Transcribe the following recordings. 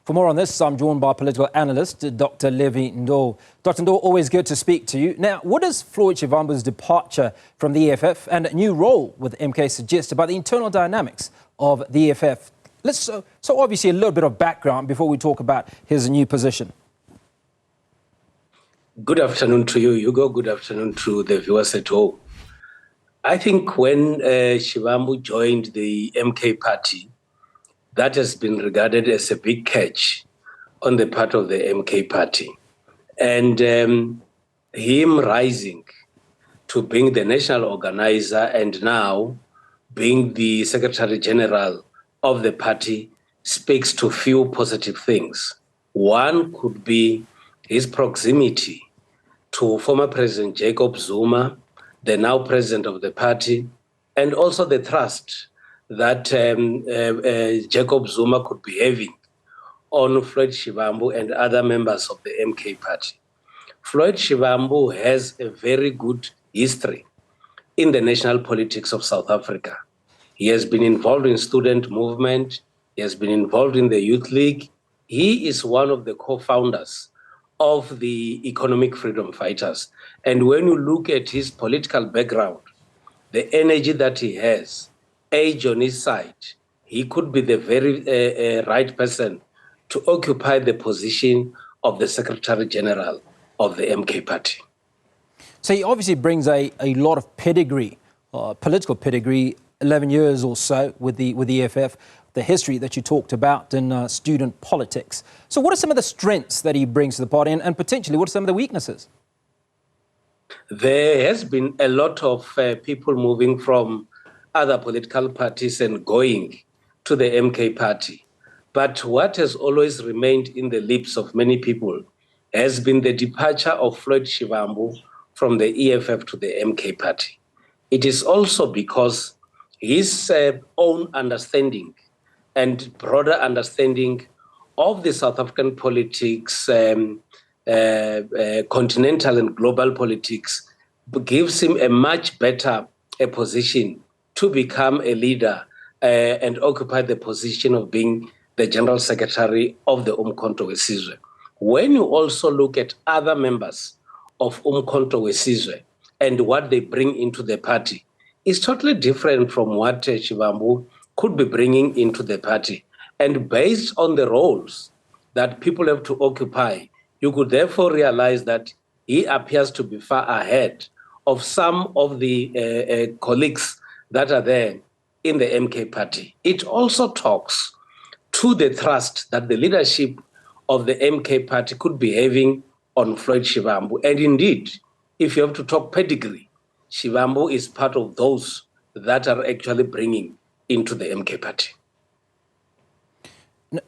For more on this, I'm joined by political analyst Dr Levy Ndou. Dr Ndou, always good to speak to you. Now, what does Floyd Shivambu's departure from the EFF and a new role with MK suggest about the internal dynamics of the EFF? So obviously a little bit of background before we talk about his new position. Good afternoon to you, Hugo. Good afternoon to the viewers at home. I think when Shivambu joined the MK party, that has been regarded as a big catch on the part of the MK party. And him rising to being the national organizer and now being the Secretary General of the party speaks to few positive things. One could be his proximity to former President Jacob Zuma, the now president of the party, and also the trust that Jacob Zuma could be having on Floyd Shivambu and other members of the MK party. Floyd Shivambu has a very good history in the national politics of South Africa. He has been involved in student movement. He has been involved in the Youth League. He is one of the co-founders of the Economic Freedom Fighters. And when you look at his political background, the energy that he has, age on his side, he could be the very right person to occupy the position of the Secretary General of the MK party. So he obviously brings a lot of pedigree, political pedigree, 11 years or so with the EFF, the history that you talked about in student politics. So what are some of the strengths that he brings to the party and potentially what are some of the weaknesses? There has been a lot of people moving from other political parties and going to the MK party. But what has always remained in the lips of many people has been the departure of Floyd Shivambu from the EFF to the MK party. It is also because his own understanding and broader understanding of the South African politics, continental and global politics, gives him a much better position to become a leader and occupy the position of being the General Secretary of the Umkhonto weSizwe. When you also look at other members of Umkhonto weSizwe and what they bring into the party, it's totally different from what Shivambu could be bringing into the party. And based on the roles that people have to occupy, you could therefore realize that he appears to be far ahead of some of the colleagues that are there in the MK party. It also talks to the trust that the leadership of the MK party could be having on Floyd Shivambu. And indeed, if you have to talk pedigree, Shivambu is part of those that are actually bringing into the MK party.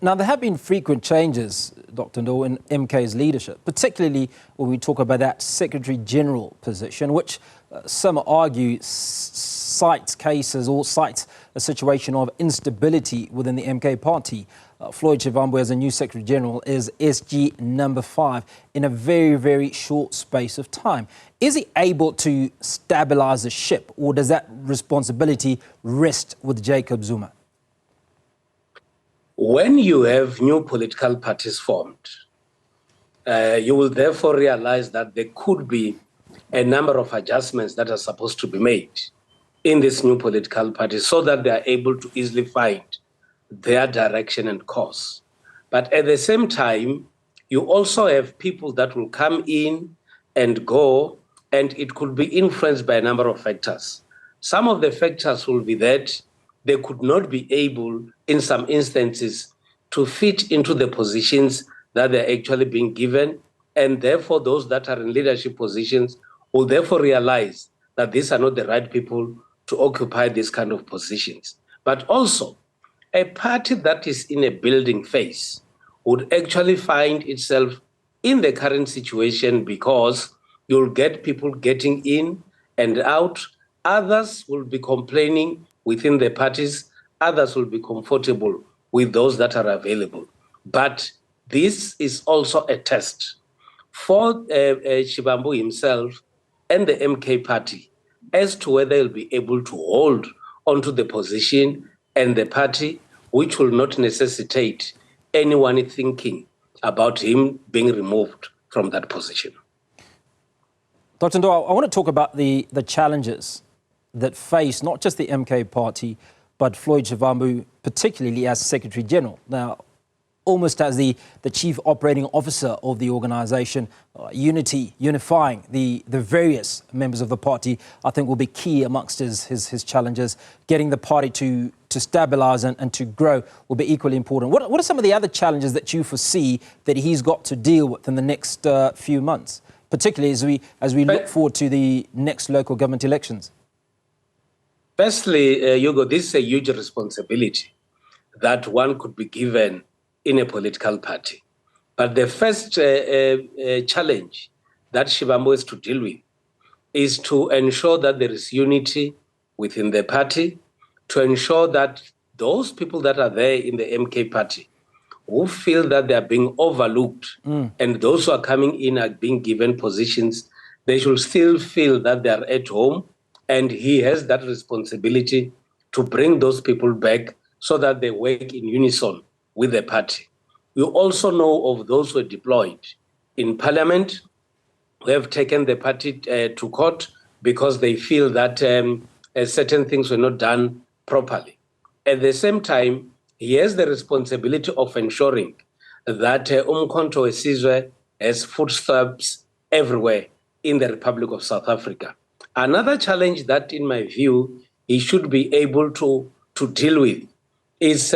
Now, there have been frequent changes, Dr. Ndou, in MK's leadership, particularly when we talk about that Secretary General position, which some argue cites cases or cites a situation of instability within the MK party. Floyd Shivambu, as a new Secretary General, is SG number 5 in a very, very short space of time. Is he able to stabilise the ship, or does that responsibility rest with Jacob Zuma? When you have new political parties formed, you will therefore realize that there could be a number of adjustments that are supposed to be made in this new political party so that they are able to easily find their direction and course. But at the same time, you also have people that will come in and go, and it could be influenced by a number of factors. Some of the factors will be that they could not be able, in some instances, to fit into the positions that they're actually being given, and therefore those that are in leadership positions will therefore realize that these are not the right people to occupy these kind of positions. But also, a party that is in a building phase would actually find itself in the current situation because you'll get people getting in and out. Others will be complaining within the parties. Others will be comfortable with those that are available. But this is also a test for Shivambu himself and the MK party as to whether he'll be able to hold onto the position and the party, which will not necessitate anyone thinking about him being removed from that position. Dr. Ndou, I want to talk about the challenges that face not just the MK party, but Floyd Shivambu, particularly as Secretary General. Now, almost as the chief operating officer of the organisation, unifying the various members of the party, I think will be key amongst his challenges. Getting the party to stabilise and to grow will be equally important. What are some of the other challenges that you foresee that he's got to deal with in the next few months, particularly as we look forward to the next local government elections? Firstly, Hugo, this is a huge responsibility that one could be given in a political party. But the first challenge that Shivambu is to deal with is to ensure that there is unity within the party, to ensure that those people that are there in the MK party who feel that they are being overlooked and those who are coming in are being given positions, they should still feel that they are at home, and he has that responsibility to bring those people back so that they work in unison with the party. We also know of those who are deployed in parliament who have taken the party to court because they feel that certain things were not done properly. At the same time, he has the responsibility of ensuring that Umkhonto weSizwe has footsteps everywhere in the Republic of South Africa. Another challenge that, in my view, he should be able to deal with is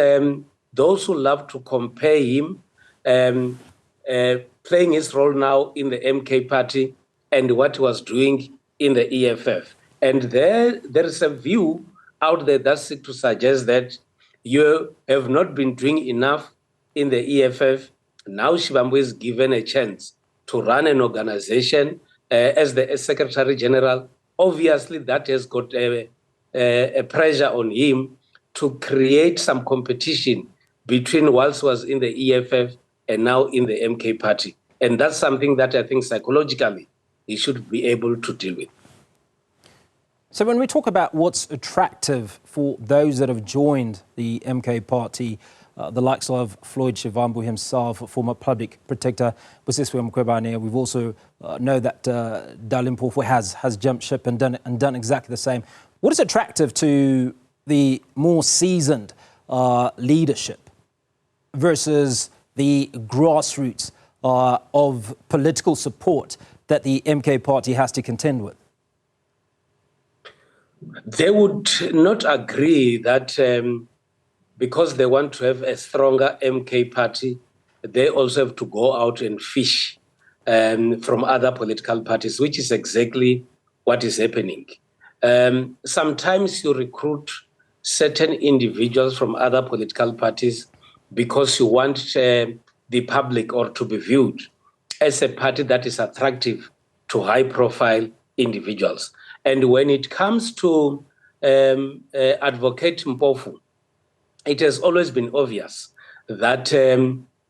those who love to compare him playing his role now in the MK party and what he was doing in the EFF. And there is a view out there that's to suggest that you have not been doing enough in the EFF. Now Shivambu is given a chance to run an organization as the Secretary General. Obviously, that has got a pressure on him to create some competition between whilst was in the EFF and now in the MK party. And that's something that I think psychologically he should be able to deal with. So when we talk about what's attractive for those that have joined the MK party, the likes of Floyd Shivambu himself, former public protector, Busisiwe Mkhwebane, we've also know that Dali Mpofu has jumped ship and done exactly the same. What is attractive to the more seasoned leadership versus the grassroots of political support that the MK party has to contend with? They would not agree that because they want to have a stronger MK party, they also have to go out and fish from other political parties, which is exactly what is happening. Sometimes you recruit certain individuals from other political parties because you want the public or to be viewed as a party that is attractive to high-profile individuals. And when it comes to Advocate Mpofu, it has always been obvious that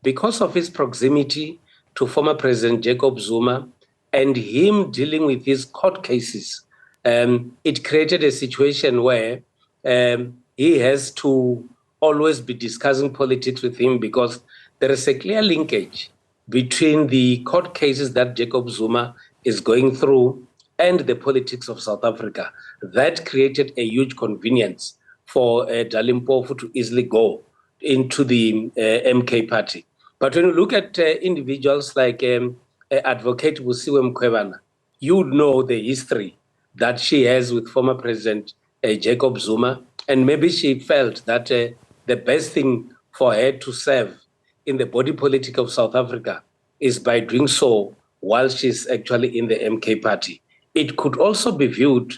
because of his proximity to former President Jacob Zuma and him dealing with his court cases, it created a situation where he has to always be discussing politics with him because there is a clear linkage between the court cases that Jacob Zuma is going through and the politics of South Africa. That created a huge convenience for Dali Mpofu to easily go into the MK party. But when you look at individuals like Advocate Busisiwe Mkhwebane, you know the history that she has with former President Jacob Zuma, and maybe she felt that the best thing for her to serve in the body politic of South Africa is by doing so while she's actually in the MK party. It could also be viewed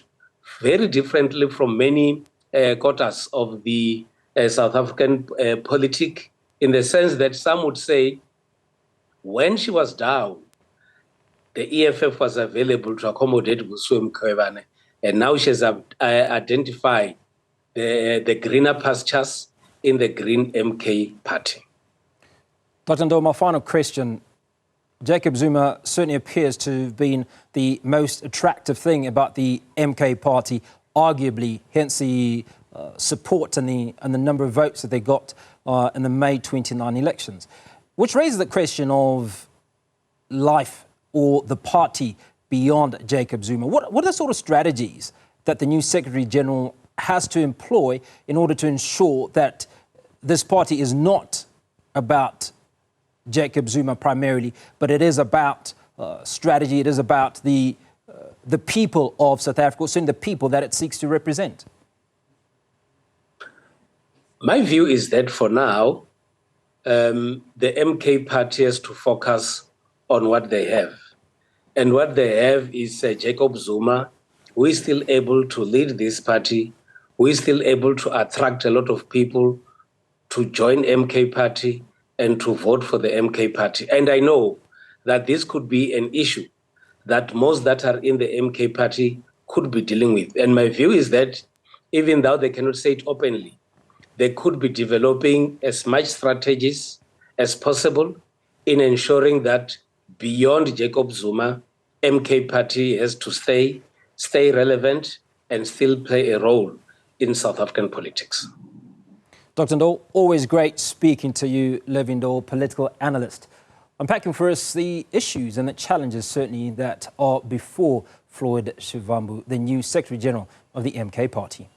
very differently from many quarters of the South African politic, in the sense that some would say when she was down, the EFF was available to accommodate Busisiwe Mkhwebane, and now she has identified the greener pastures in the Green MK party. Dr. Ndou, my final question. Jacob Zuma certainly appears to have been the most attractive thing about the MK party, arguably, hence the support and the number of votes that they got in the May 29 elections, which raises the question of life or the party beyond Jacob Zuma. What are the sort of strategies that the new Secretary General has to employ in order to ensure that this party is not about Jacob Zuma primarily, but it is about strategy, it is about the people of South Africa, certainly the people that it seeks to represent? My view is that for now, the MK party has to focus on what they have. And what they have is Jacob Zuma, who is still able to lead this party, who is still able to attract a lot of people to join MK party and to vote for the MK party. And I know that this could be an issue that most that are in the MK party could be dealing with. And my view is that even though they cannot say it openly, they could be developing as much strategies as possible in ensuring that beyond Jacob Zuma, MK party has to stay relevant and still play a role in South African politics. Dr. Ndou, always great speaking to you, Levy Ndou, political analyst. Unpacking for us the issues and the challenges certainly that are before Floyd Shivambu, the new Secretary General of the MK party.